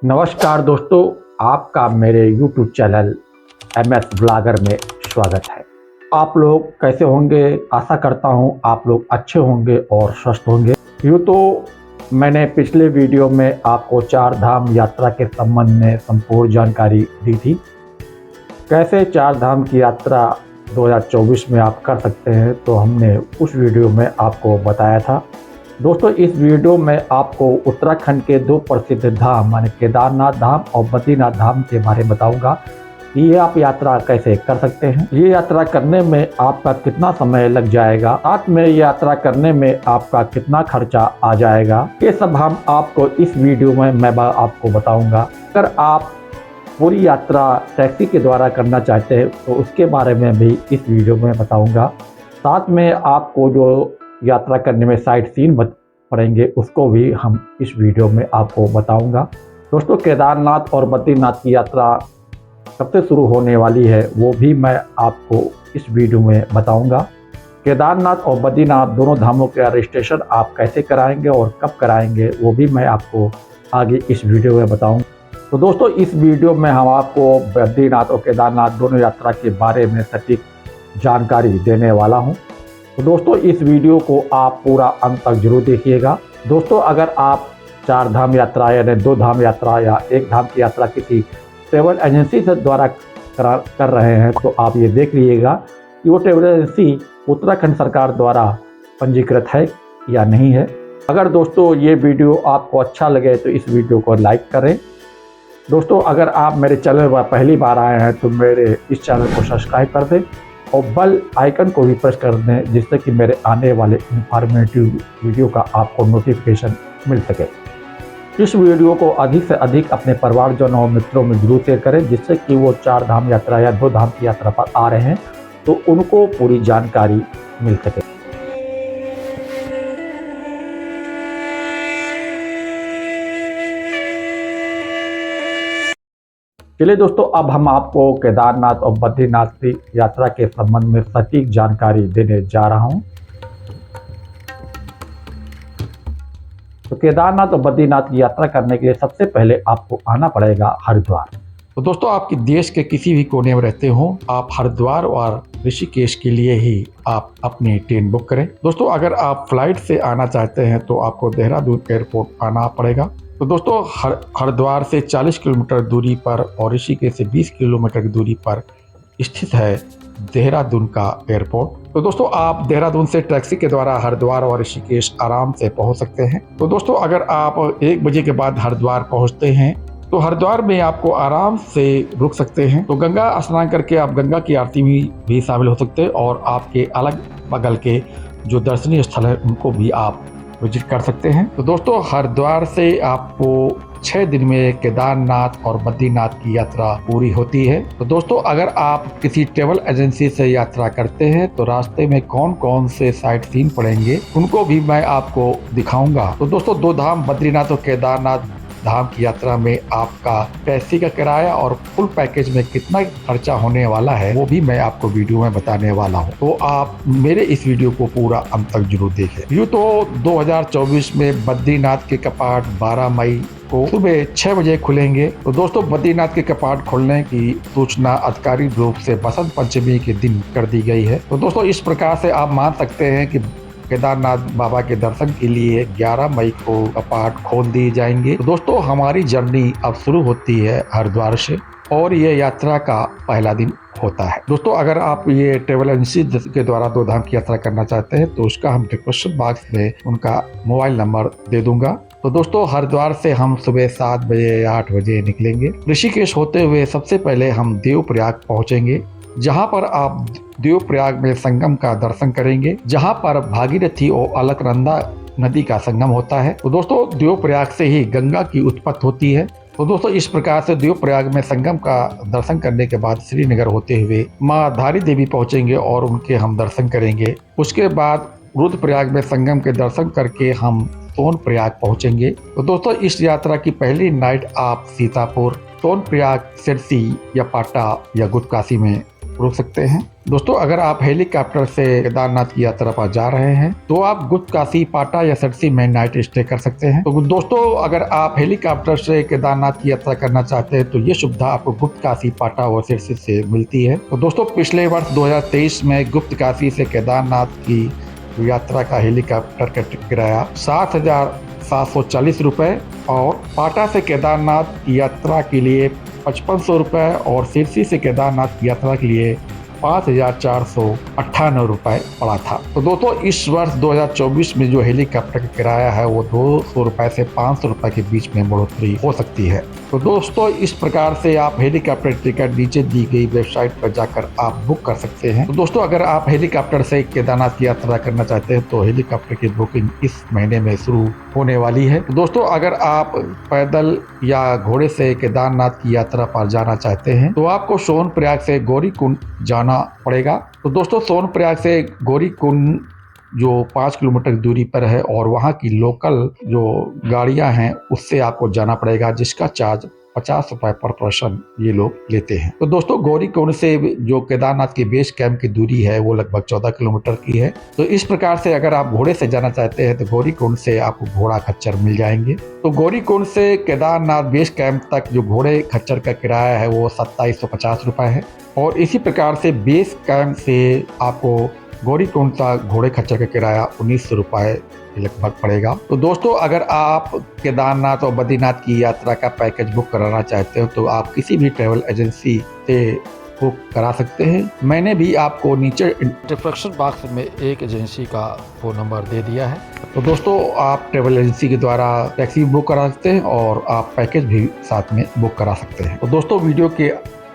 नमस्कार दोस्तों, आपका मेरे YouTube चैनल MS ब्लॉगर में स्वागत है। आप लोग कैसे होंगे? आशा करता हूं आप लोग अच्छे होंगे और स्वस्थ होंगे। यूँ तो मैंने पिछले वीडियो में आपको 4 धाम यात्रा के संबंध में संपूर्ण जानकारी दी थी। कैसे 4 धाम की यात्रा 2024 में आप कर सकते हैं, तो हमने उस वीडियो में आपको बताया था। दोस्तों, इस वीडियो में आपको उत्तराखंड के 2 प्रसिद्ध धाम माने केदारनाथ धाम और बद्रीनाथ धाम के बारे में बताऊंगा कि ये आप यात्रा कैसे कर सकते हैं। ये यात्रा करने में आपका कितना समय लग जाएगा, साथ में यात्रा करने में आपका कितना खर्चा आ जाएगा, ये सब हम आपको इस वीडियो में मैं आपको बताऊंगा। अगर आप पूरी यात्रा टैक्सी के द्वारा करना चाहते हैं तो उसके बारे में भी इस वीडियो में बताऊंगा। साथ में आपको जो यात्रा करने में साइट सीन पड़ेंगे उसको भी हम इस वीडियो में आपको बताऊंगा। दोस्तों, केदारनाथ और बद्रीनाथ की यात्रा कब से शुरू होने वाली है वो भी मैं आपको इस वीडियो में बताऊंगा। केदारनाथ और बद्रीनाथ दोनों धामों का रजिस्ट्रेशन आप कैसे कराएंगे और कब कराएंगे वो भी मैं आपको आगे इस वीडियो में बताऊंगा। तो दोस्तों, इस वीडियो में हम आपको बद्रीनाथ और केदारनाथ दोनों यात्रा के बारे में सटीक जानकारी देने वाला हूँ। तो दोस्तों, इस वीडियो को आप पूरा अंत तक जरूर देखिएगा। दोस्तों, अगर आप 4 धाम यात्रा यानी 2 धाम यात्रा या 1 धाम की यात्रा किसी ट्रैवल एजेंसी से द्वारा कर रहे हैं तो आप ये देख लीजिएगा कि वो ट्रैवल एजेंसी उत्तराखंड सरकार द्वारा पंजीकृत है या नहीं है। अगर दोस्तों ये वीडियो आपको अच्छा लगे तो इस वीडियो को लाइक करें। दोस्तों, अगर आप मेरे चैनल पर पहली बार आए हैं तो मेरे इस चैनल को सब्सक्राइब कर दें और बेल आइकन को भी प्रेस कर दें, जिससे कि मेरे आने वाले इंफॉर्मेटिव वीडियो का आपको नोटिफिकेशन मिल सके। इस वीडियो को अधिक से अधिक अपने परिवारजनों और मित्रों में जरूर शेयर करें, जिससे कि वो 4 धाम यात्रा या 2 धाम की यात्रा पर आ रहे हैं तो उनको पूरी जानकारी मिल सके। चलिए दोस्तों, अब हम आपको केदारनाथ और बद्रीनाथ की यात्रा के संबंध में सटीक जानकारी देने जा रहा हूं। तो केदारनाथ और बद्रीनाथ की यात्रा करने के लिए सबसे पहले आपको आना पड़ेगा हरिद्वार। तो दोस्तों, आपके देश के किसी भी कोने में रहते हो, आप हरिद्वार और ऋषिकेश के लिए ही आप अपनी ट्रेन बुक करें। दोस्तों, अगर आप फ्लाइट से आना चाहते हैं तो आपको देहरादून एयरपोर्ट आना पड़ेगा। तो दोस्तों, हरिद्वार से 40 किलोमीटर दूरी पर और ऋषिकेश से 20 किलोमीटर की दूरी पर स्थित है देहरादून का एयरपोर्ट। तो दोस्तों, आप देहरादून से टैक्सी के द्वारा हरिद्वार और ऋषिकेश आराम से पहुंच सकते हैं। तो दोस्तों, अगर आप 1 बजे के बाद हरिद्वार पहुंचते हैं तो हरिद्वार में आपको आराम से रुक सकते हैं। तो गंगा स्नान करके आप गंगा की आरती में भी शामिल हो सकते हैं और आपके अलग बगल के जो दर्शनीय स्थल है उनको भी आप विजिट कर सकते हैं। तो दोस्तों, हरिद्वार से आपको 6 दिन में केदारनाथ और बद्रीनाथ की यात्रा पूरी होती है। तो दोस्तों, अगर आप किसी ट्रैवल एजेंसी से यात्रा करते हैं तो रास्ते में कौन कौन से साइट सीन पड़ेंगे उनको भी मैं आपको दिखाऊंगा। तो दोस्तों, 2 धाम बद्रीनाथ और केदारनाथ धाम की यात्रा में आपका टैक्सी का किराया और फुल पैकेज में कितना खर्चा होने वाला है वो भी मैं आपको वीडियो में बताने वाला हूँ। तो आप मेरे इस वीडियो को पूरा अंत तक जरूर देखें। यूँ तो 2024 में बद्रीनाथ के कपाट 12 मई को सुबह 6 बजे खुलेंगे। तो दोस्तों, बद्रीनाथ के कपाट खोलने की सूचना आधिकारिक रूप से बसंत पंचमी के दिन कर दी गई है। तो दोस्तों, इस प्रकार से आप मान सकते हैं कि केदारनाथ बाबा के दर्शन के लिए 11 मई को कपाट खोल दिए जाएंगे। तो दोस्तों, हमारी जर्नी अब शुरू होती है हरिद्वार से और ये यात्रा का पहला दिन होता है। दोस्तों, अगर आप ये ट्रैवल एजेंसी के द्वारा 2 धाम की यात्रा करना चाहते हैं तो उसका हम डिस्क्रिप्शन बॉक्स में उनका मोबाइल नंबर दे दूंगा। तो दोस्तों, हरिद्वार से हम सुबह 7 बजे या 8 बजे निकलेंगे। ऋषिकेश होते हुए सबसे पहले हम देवप्रयाग पहुंचेंगे, जहां पर आप देवप्रयाग में संगम का दर्शन करेंगे, जहां पर भागीरथी और अलकनंदा नदी का संगम होता है। तो दोस्तों, देवप्रयाग से ही गंगा की उत्पत्ति होती है। तो दोस्तों, इस प्रकार से देवप्रयाग में संगम का दर्शन करने के बाद श्रीनगर होते हुए माँ धारी देवी पहुंचेंगे और उनके हम दर्शन करेंगे। उसके बाद रुद्रप्रयाग में संगम के दर्शन करके हम सोनप्रयाग पहुंचेंगे। तो दोस्तों, इस यात्रा की पहली नाइट आप सीतापुर, सोनप्रयाग, सिरसी या पाटा या गुप्तकाशी में रुक सकते हैं। दोस्तों अगर आप हेलीकॉप्टर से केदारनाथ की यात्रा पर जा रहे हैं तो आप गुप्तकाशी, पाटा या सिरसी में नाइट स्टे कर सकते हैं। तो दोस्तों अगर आप हेलीकॉप्टर से केदारनाथ की यात्रा करना चाहते हैं तो ये सुविधा आपको गुप्तकाशी, पाटा और सिरसी से मिलती है। तो दोस्तों पिछले वर्ष 2023 में गुप्तकाशी से केदारनाथ की यात्रा का हेलीकॉप्टर का किराया 7,740 रुपये और पाटा से केदारनाथ की यात्रा के लिए 5500 रुपये और सिरसी से केदारनाथ की यात्रा के लिए 5,498 रुपये पड़ा था। तो दोस्तों इस वर्ष 2024 में जो हेलीकॉप्टर का किराया है वो 200 रुपये से 500 रुपये के बीच में बढ़ोतरी हो सकती है। तो दोस्तों इस प्रकार से आप हेलीकॉप्टर टिकट नीचे दी गई वेबसाइट पर जाकर आप बुक कर सकते हैं। तो दोस्तों अगर आप हेलीकॉप्टर से केदारनाथ की यात्रा करना चाहते हैं तो हेलीकॉप्टर की बुकिंग इस महीने में शुरू होने वाली है। तो दोस्तों अगर आप पैदल या घोड़े से केदारनाथ की यात्रा पर जाना चाहते हैं तो आपको सोनप्रयाग से गौरीकुंड जाना पड़ेगा। तो दोस्तों सोनप्रयाग से गौरीकुंड जो 5 किलोमीटर दूरी पर है और वहाँ की लोकल जो गाड़ियाँ हैं उससे आपको जाना पड़ेगा, जिसका चार्ज 50 रुपये पर पर्सन ये लोग लेते हैं। तो दोस्तों गौरीकुंड से जो केदारनाथ के बेस कैंप की दूरी है वो लगभग 14 किलोमीटर की है। तो इस प्रकार से अगर आप घोड़े से जाना चाहते हैं तो गौरीकुंड से आपको घोड़ा खच्चर मिल जाएंगे। तो गौरीकुंड से केदारनाथ बेस कैंप तक जो घोड़े खच्चर का किराया है वो 2750 रुपये है और इसी प्रकार से बेस कैंप से आपको गौरीकुंड का घोड़े खच्चर का किराया 1900 रुपये लगभग पड़ेगा। तो दोस्तों अगर आप केदारनाथ और बद्रीनाथ की यात्रा का पैकेज बुक कराना चाहते हो तो आप किसी भी ट्रैवल एजेंसी से बुक करा सकते हैं। मैंने भी आपको नीचे डिस्क्रिप्शन बॉक्स में एक एजेंसी का फ़ोन नंबर दे दिया है। तो दोस्तों आप ट्रैवल एजेंसी के द्वारा टैक्सी बुक करा सकते हैं और आप पैकेज भी साथ में बुक करा सकते हैं। तो दोस्तों वीडियो के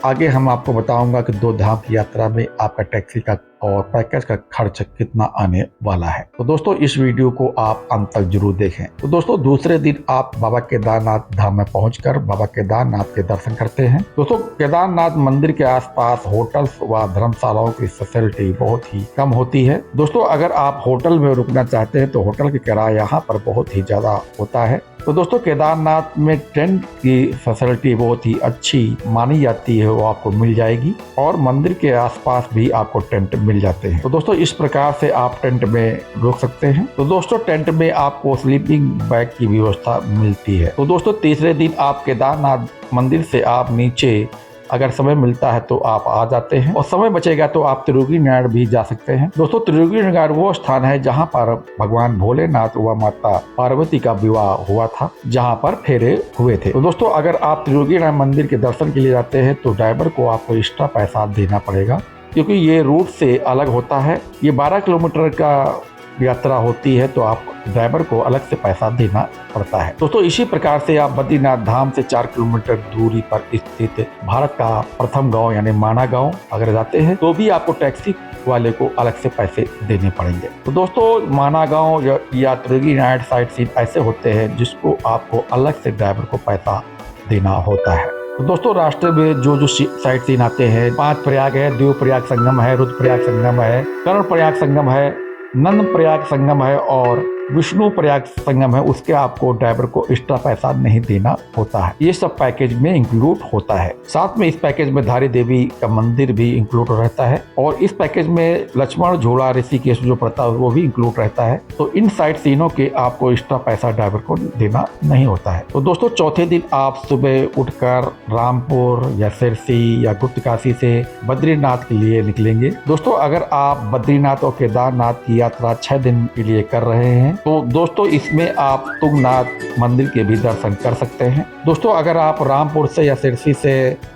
आगे हम आपको बताऊंगा कि 2 धाम की यात्रा में आपका टैक्सी का और पैकेज का खर्च कितना आने वाला है। तो दोस्तों इस वीडियो को आप अंत तक जरूर देखें। तो दोस्तों दूसरे दिन आप बाबा केदारनाथ धाम में पहुंचकर बाबा केदारनाथ के दर्शन करते हैं। दोस्तों केदारनाथ मंदिर के आसपास होटल्स व धर्मशालाओं की फैसिलिटी बहुत ही कम होती है। दोस्तों अगर आप होटल में रुकना चाहते हैं तो होटल का किराया यहाँ पर बहुत ही ज्यादा होता है। तो दोस्तों केदारनाथ में टेंट की फैसिलिटी बहुत ही अच्छी मानी जाती है, वो आपको मिल जाएगी और मंदिर के आसपास भी आपको टेंट मिल जाते हैं। तो दोस्तों इस प्रकार से आप टेंट में रुक सकते हैं। तो दोस्तों टेंट में आपको स्लीपिंग बैग की व्यवस्था मिलती है। तो दोस्तों तीसरे दिन आप केदारनाथ मंदिर से आप नीचे अगर समय मिलता है तो आप आ जाते हैं और समय बचेगा तो आप त्रिवेणी नारायण भी जा सकते हैं। दोस्तों त्रिवेणी नारायण वो स्थान है जहां पर भगवान भोलेनाथ व माता पार्वती का विवाह हुआ था, जहां पर फेरे हुए थे। तो दोस्तों अगर आप त्रिवेणी नारायण मंदिर के दर्शन के लिए जाते हैं तो ड्राइवर को आपको एक्स्ट्रा पैसा देना पड़ेगा, क्योंकि ये रूट से अलग होता है। ये 12 किलोमीटर का यात्रा होती है तो आप ड्राइवर को अलग से पैसा देना पड़ता है। दोस्तों इसी प्रकार से आप बद्रीनाथ धाम से 4 किलोमीटर दूरी पर स्थित भारत का प्रथम गांव यानी माना गांव अगर जाते हैं तो भी आपको टैक्सी वाले को अलग से पैसे देने पड़ेंगे। तो दोस्तों माना गांव या त्रिवेणी नारायण साइट सीन ऐसे होते हैं जिसको आपको अलग से ड्राइवर को पैसा देना होता है। तो दोस्तों रास्ते में जो साइट सीन आते हैं, 5 प्रयाग है, देव प्रयाग संगम है, रुद्रप्रयाग संगम है, कर्ण प्रयाग संगम है, नंद प्रयाग संगम है और विष्णु प्रयाग संगम है, उसके आपको ड्राइवर को एक्स्ट्रा पैसा नहीं देना होता है। ये सब पैकेज में इंक्लूड होता है। साथ में इस पैकेज में धारी देवी का मंदिर भी इंक्लूड रहता है और इस पैकेज में लक्ष्मण झूला ऋषिकेश जो पड़ता है वो भी इंक्लूड रहता है। तो इन साइट सीनों के आपको एक्स्ट्रा पैसा ड्राइवर को देना नहीं होता है। तो दोस्तों चौथे दिन आप सुबह उठकर रामपुर या सिरसी या गुप्तकाशी से बद्रीनाथ के लिए निकलेंगे। दोस्तों अगर आप बद्रीनाथ और केदारनाथ की यात्रा 6 दिन के लिए कर रहे हैं तो दोस्तों इसमें आप तुंगनाथ मंदिर के भी दर्शन कर सकते हैं। दोस्तों अगर आप रामपुर से या सिरसी से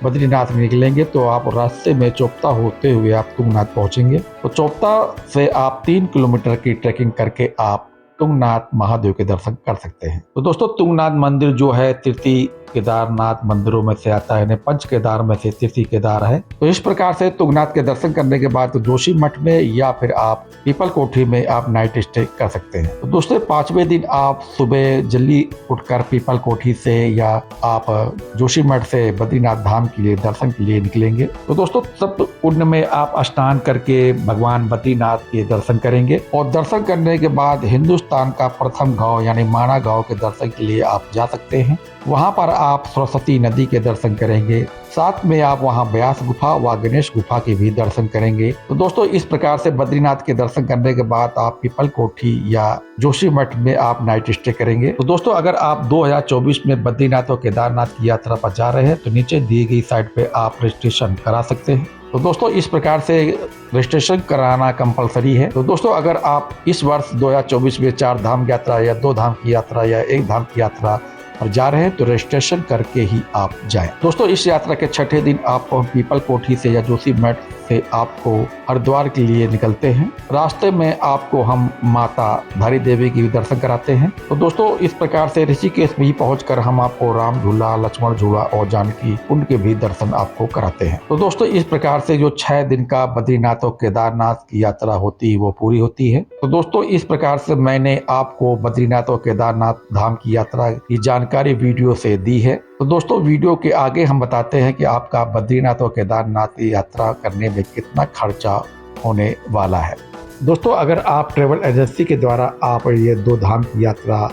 बद्रीनाथ निकलेंगे तो आप रास्ते में चोपता होते हुए आप तुंगनाथ पहुंचेंगे। तो चोपता से आप 3 किलोमीटर की ट्रैकिंग करके आप तुंगनाथ महादेव के दर्शन कर सकते हैं। तो दोस्तों तुंगनाथ मंदिर जो है तृतीय केदारनाथ मंदिरों में से आता है, पंच केदार में से तृतीय केदार है। तो इस प्रकार से तुंगनाथ के दर्शन करने के बाद तो जोशी मठ में या फिर आप पीपल कोठी में आप नाइट स्टे कर सकते हैं। तो दोस्तों 5वें दिन आप सुबह जल्दी उठकर पीपल कोठी से या आप जोशी मठ से बद्रीनाथ धाम के लिए दर्शन के लिए निकलेंगे। तो दोस्तों सब कुंड में आप स्नान करके भगवान बद्रीनाथ के दर्शन करेंगे और दर्शन करने के बाद हिंदुस्तान का प्रथम गांव यानी माना गांव के दर्शन के लिए आप जा सकते हैं। वहां पर आप सरस्वती नदी के दर्शन करेंगे, साथ में आप वहां व्यास गुफा व गणेश गुफा के भी दर्शन करेंगे। तो दोस्तों इस प्रकार से बद्रीनाथ के दर्शन करने के बाद आप पीपल कोठी या जोशी मठ में आप नाइट स्टे करेंगे। तो दोस्तों अगर आप 2024 में बद्रीनाथ और केदारनाथ की यात्रा पर जा रहे हैं तो नीचे दी गई साइट पे आप रजिस्ट्रेशन करा सकते हैं। तो दोस्तों इस प्रकार से रजिस्ट्रेशन कराना कंपलसरी है। तो दोस्तों अगर आप इस वर्ष 2024 में 4 धाम यात्रा या 2 धाम की यात्रा या 1 धाम की यात्रा पर जा रहे हैं तो रजिस्ट्रेशन करके ही आप जाएं। दोस्तों इस यात्रा के छठे दिन आप पीपल कोठी से या जोशी मठ से आपको हरिद्वार के लिए निकलते हैं। रास्ते में आपको हम माता धारी देवी की भी दर्शन कराते हैं। तो दोस्तों इस प्रकार से ऋषिकेश भी पहुंचकर हम आपको राम झूला, लक्ष्मण झूला और जानकी कुंड के भी दर्शन आपको कराते हैं। तो दोस्तों इस प्रकार से जो 6 दिन का बद्रीनाथ और केदारनाथ की यात्रा होती है वो पूरी होती है। तो दोस्तों इस प्रकार से मैंने आपको बद्रीनाथ और केदारनाथ धाम की यात्रा की जानकारी वीडियो से दी है। तो दोस्तों वीडियो के आगे हम बताते हैं कि आपका बद्रीनाथ और केदारनाथ की यात्रा करने में कितना खर्चा होने वाला है। दोस्तों अगर आप ट्रेवल एजेंसी के द्वारा आप ये 2 धाम की यात्रा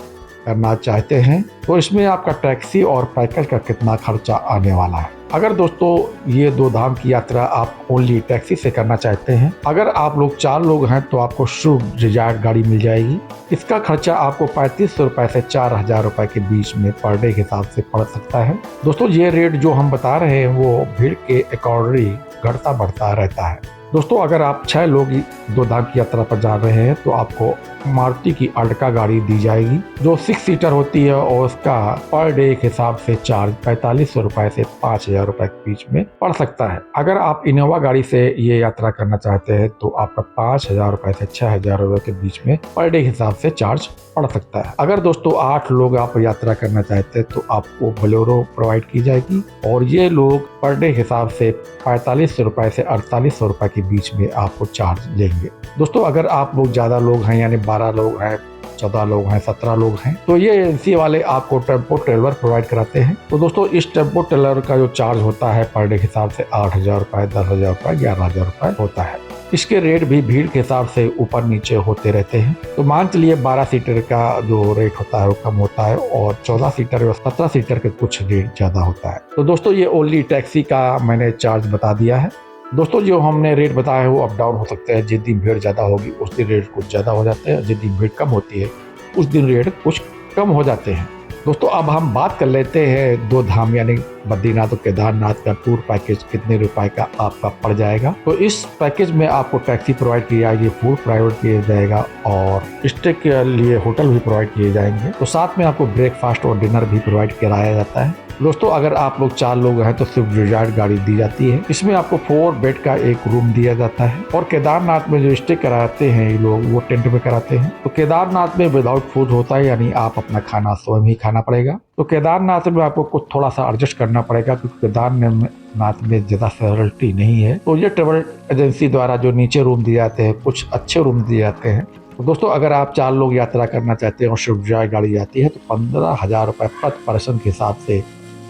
करना चाहते हैं तो इसमें आपका टैक्सी और पैकेज का कितना खर्चा आने वाला है। अगर दोस्तों ये 2 धाम की यात्रा आप ओनली टैक्सी से करना चाहते हैं, अगर आप लोग 4 लोग हैं तो आपको स्विफ्ट डिजायर गाड़ी मिल जाएगी। इसका खर्चा आपको 3500 रुपए से 4000 रुपए के बीच में पर डे के हिसाब से पड़ सकता है। दोस्तों ये रेट जो हम बता रहे हैं वो भीड़ के अकॉर्डिंग घटता बढ़ता रहता है। दोस्तों अगर आप 6 लोग 2 धाम की यात्रा पर जा रहे हैं तो आपको मारुति की अर्टिगा गाड़ी दी जाएगी जो 6 सीटर होती है और उसका पर डे के हिसाब से चार्ज 4500 रुपए से 5000 रुपए के बीच में पड़ सकता है। अगर आप इनोवा गाड़ी से ये यात्रा करना चाहते हैं तो आपका 5000 रुपए से 6000 रुपए के बीच में पर डे के हिसाब से चार्ज पड़ सकता है। अगर दोस्तों 8 लोग आप यात्रा करना चाहते हैं तो आपको बोलेरो प्रोवाइड की जाएगी और ये लोग पर डे हिसाब से 4500 रुपए से 4800 रुपए के बीच में आपको चार्ज लेंगे। दोस्तों अगर आप लोग ज़्यादा लोग हैं यानी 12 लोग हैं, 14 लोग हैं, 17 लोग हैं तो ये एजेंसी वाले आपको टेम्पो ट्रेवलर प्रोवाइड कराते हैं। तो दोस्तों इस टेम्पो ट्रेवलर का जो चार्ज होता है पर डे के हिसाब से 8000 रुपए, 10000 रुपए, 11000 रुपए होता है। इसके रेट भी भीड़ के हिसाब से ऊपर नीचे होते रहते हैं। तो मान चलिए 12 सीटर का जो रेट होता है वो कम होता है और 14 सीटर और 17 सीटर के कुछ रेट ज़्यादा होता है। तो दोस्तों ये ओनली टैक्सी का मैंने चार्ज बता दिया है। दोस्तों जो हमने रेट बताया है वो अप डाउन हो सकता है। जिस दिन भीड़ ज़्यादा होगी उस दिन रेट कुछ ज़्यादा हो जाते हैं, जिस दिन भीड़ कम होती है उस दिन रेट कुछ कम हो जाते हैं। दोस्तों अब हम बात कर लेते हैं 2 धाम यानी बद्रीनाथ और केदारनाथ का टूर पैकेज कितने रुपए का आपका पड़ जाएगा। तो इस पैकेज में आपको टैक्सी प्रोवाइड की जाएगी, फूड प्रोवाइड किया जाएगा और स्टे के लिए होटल भी प्रोवाइड किए जाएंगे। तो साथ में आपको ब्रेकफास्ट और डिनर भी प्रोवाइड कराया जाता है। दोस्तों अगर आप लोग 4 लोग हैं तो स्विफ्ट डिजायर गाड़ी दी जाती है। इसमें आपको 4 बेड का एक रूम दिया जाता है और केदारनाथ में जो स्टे कराते हैं ये लोग वो टेंट में कराते हैं। तो केदारनाथ में विदाउट फूड होता है यानी आप अपना खाना स्वयं ही खाना पड़ेगा। तो केदारनाथ में आपको कुछ थोड़ा सा एडजस्ट करना पड़ेगा क्योंकि केदारनाथ में ज़्यादा फैसिलिटी नहीं है। तो ये ट्रेवल एजेंसी द्वारा जो नीचे रूम दिए जाते हैं कुछ अच्छे रूम दिए जाते हैं। तो दोस्तों अगर आप 4 लोग यात्रा करना चाहते हैं और स्विफ्ट डिजायर गाड़ी आती है तो 15000 रुपये प्रति पर्सन के हिसाब से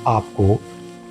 आपको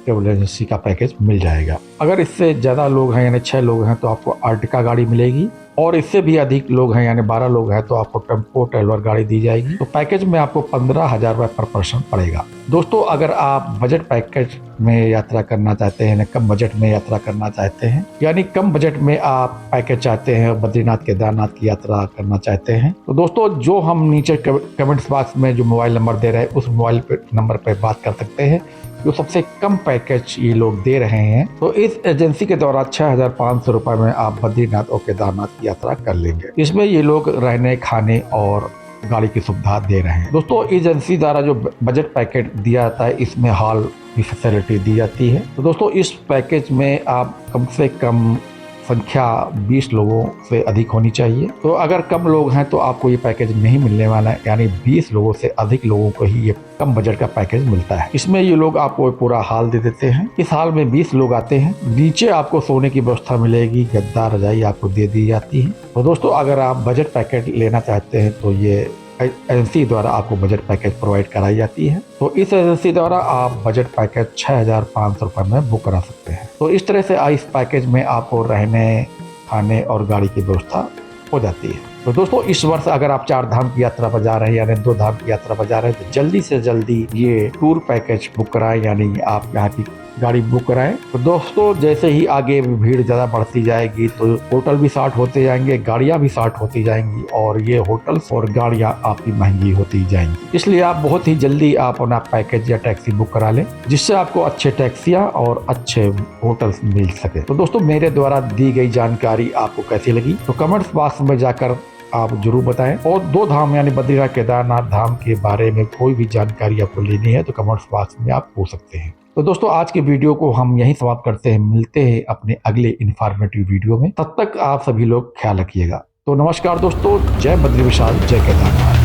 ट्रेवल एजेंसी का पैकेज मिल जाएगा। अगर इससे ज़्यादा लोग हैं यानी 6 लोग हैं तो आपको अर्टिगा गाड़ी मिलेगी और इससे भी अधिक लोग हैं यानी 12 लोग हैं तो आपको टेम्पो ट्रेवलर गाड़ी दी जाएगी। तो पैकेज में आपको 15000 रुपये पर पर्सन पड़ेगा। दोस्तों अगर आप बजट पैकेज में यात्रा करना चाहते हैं, कम बजट में यात्रा करना चाहते हैं यानी कम बजट में आप पैकेज चाहते हैं, बद्रीनाथ केदारनाथ की यात्रा करना चाहते हैं तो दोस्तों जो हम नीचे कमेंट्स बॉक्स में जो मोबाइल नंबर दे रहे हैं उस मोबाइल नंबर पर बात कर सकते हैं। जो सबसे कम पैकेज ये लोग दे रहे हैं तो इस एजेंसी के द्वारा 6500 रुपये में आप बद्रीनाथ और केदारनाथ की यात्रा कर लेंगे। इसमें ये लोग रहने, खाने और गाड़ी की सुविधा दे रहे हैं। दोस्तों एजेंसी द्वारा जो बजट पैकेज दिया जाता है इसमें हॉल की फैसिलिटी दी जाती है। तो दोस्तों इस पैकेज में आप कम से कम संख्या 20 लोगों से अधिक होनी चाहिए। तो अगर कम लोग हैं तो आपको ये पैकेज नहीं मिलने वाला है यानी 20 लोगों से अधिक लोगों को ही ये कम बजट का पैकेज मिलता है। इसमें ये लोग आपको पूरा हॉल दे देते हैं। इस हॉल में 20 लोग आते हैं। नीचे आपको सोने की व्यवस्था मिलेगी, गद्दा रजाई आपको दे दी जाती है। तो दोस्तों अगर आप बजट पैकेज लेना चाहते हैं तो ये एजेंसी द्वारा आपको बजट पैकेज प्रोवाइड कराई जाती है। तो इस एजेंसी द्वारा आप बजट पैकेज 6500 रुपये में बुक करा सकते हैं। तो इस तरह से इस पैकेज में आपको रहने, खाने और गाड़ी की व्यवस्था हो जाती है। तो दोस्तों इस वर्ष अगर आप 4 धाम की यात्रा पर जा रहे हैं यानी 2 धाम की यात्रा पर जा रहे हैं तो जल्दी से जल्दी ये टूर पैकेज बुक कराएं, यानी आप यहाँ की गाड़ी बुक कराएं। तो दोस्तों जैसे ही आगे भीड़ ज़्यादा बढ़ती जाएगी तो होटल भी शॉर्ट होते जाएंगे, गाड़ियाँ भी शॉर्ट होती जाएंगी और ये होटल्स और गाड़ियाँ आपकी महंगी होती जाएंगी। इसलिए आप बहुत ही जल्दी आप अपना पैकेज या टैक्सी बुक करा लें जिससे आपको अच्छे टैक्सियाँ और अच्छे होटल्स मिल सके। तो दोस्तों मेरे द्वारा दी गई जानकारी आपको कैसी लगी तो कमेंट्स बॉक्स में जाकर आप जरूर बताएं। और 2 धाम यानी बद्रीनाथ केदारनाथ धाम के बारे में कोई भी जानकारी आपको लेनी है तो कमेंट्स बॉक्स में आप पूछ सकते हैं। तो दोस्तों आज के वीडियो को हम यहीं समाप्त करते हैं, मिलते हैं अपने अगले इन्फॉर्मेटिव वीडियो में। तब तक आप सभी लोग ख्याल रखिएगा। तो नमस्कार दोस्तों, जय बद्री विशाल, जय केदारनाथ।